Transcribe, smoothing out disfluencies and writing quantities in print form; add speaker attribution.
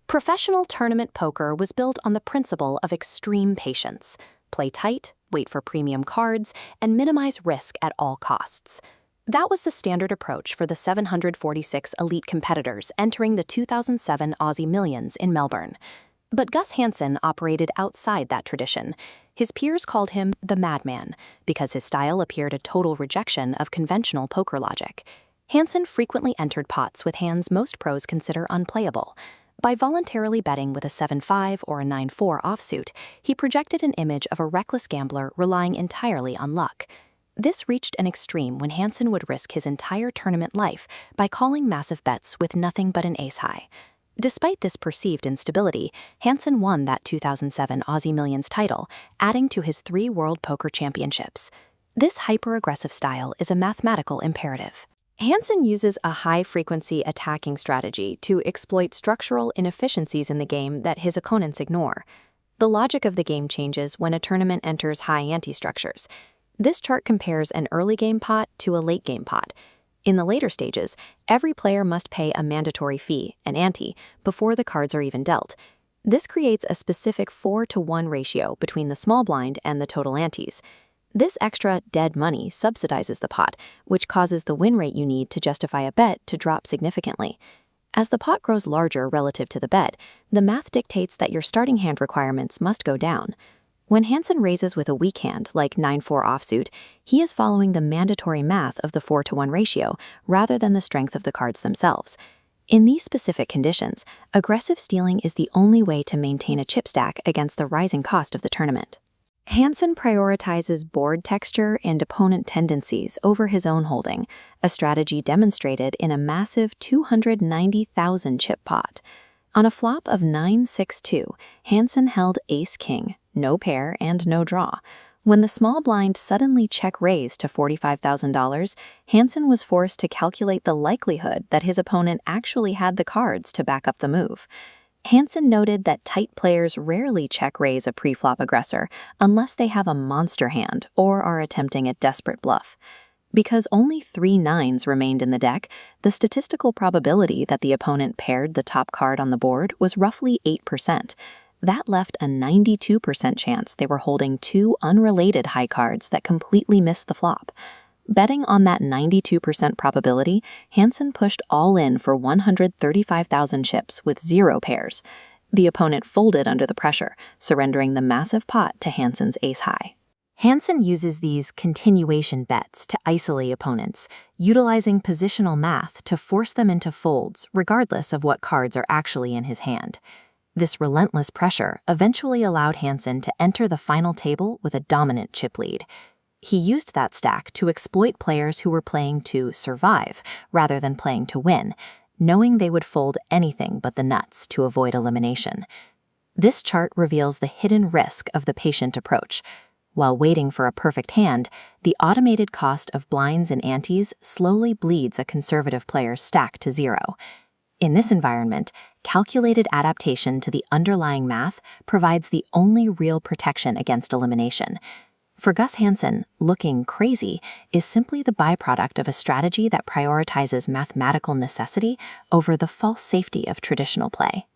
Speaker 1: Professional tournament poker was built on the principle of extreme patience. Play tight, wait for premium cards, and minimize risk at all costs. That was the standard approach for the 746 elite competitors entering the 2007 Aussie Millions in Melbourne. But Gus Hansen operated outside that tradition. His peers called him the madman because his style appeared a total rejection of conventional poker logic. Hansen frequently entered pots with hands most pros consider unplayable. By voluntarily betting with a 7-5 or a 9-4 offsuit, he projected an image of a reckless gambler relying entirely on luck. This reached an extreme when Hansen would risk his entire tournament life by calling massive bets with nothing but an ace-high. Despite this perceived instability, Hansen won that 2007 Aussie Millions title, adding to his 3 World Poker Championships. This hyper-aggressive style is a mathematical imperative. Hansen uses a high-frequency attacking strategy to exploit structural inefficiencies in the game that his opponents ignore. The logic of the game changes when a tournament enters high ante structures. This chart compares an early game pot to a late game pot. In the later stages, every player must pay a mandatory fee, an ante, before the cards are even dealt. This creates a specific 4-to-1 ratio between the small blind and the total antes. This extra dead money subsidizes the pot, which causes the win rate you need to justify a bet to drop significantly. As the pot grows larger relative to the bet, the math dictates that your starting hand requirements must go down. When Hansen raises with a weak hand, like 9-4 offsuit, he is following the mandatory math of the 4-to-1 ratio rather than the strength of the cards themselves. In these specific conditions, aggressive stealing is the only way to maintain a chip stack against the rising cost of the tournament. Hansen prioritizes board texture and opponent tendencies over his own holding, a strategy demonstrated in a massive 290,000 chip pot. On a flop of 9-6-2, Hansen held ace-king, no pair and no draw. When the small blind suddenly check-raised to $45,000, Hansen was forced to calculate the likelihood that his opponent actually had the cards to back up the move. Hansen noted that tight players rarely check-raise a pre-flop aggressor unless they have a monster hand or are attempting a desperate bluff. Because only 3 9s remained in the deck, the statistical probability that the opponent paired the top card on the board was roughly 8%. That left a 92% chance they were holding 2 unrelated high cards that completely missed the flop. Betting on that 92% probability, Hansen pushed all in for 135,000 chips with 0 pairs. The opponent folded under the pressure, surrendering the massive pot to Hansen's ace-high. Hansen uses these continuation bets to isolate opponents, utilizing positional math to force them into folds regardless of what cards are actually in his hand. This relentless pressure eventually allowed Hansen to enter the final table with a dominant chip lead. He used that stack to exploit players who were playing to survive rather than playing to win, knowing they would fold anything but the nuts to avoid elimination. This chart reveals the hidden risk of the patient approach. While waiting for a perfect hand, the automated cost of blinds and antes slowly bleeds a conservative player's stack to 0. In this environment, calculated adaptation to the underlying math provides the only real protection against elimination. For Gus Hansen, looking crazy is simply the byproduct of a strategy that prioritizes mathematical necessity over the false safety of traditional play.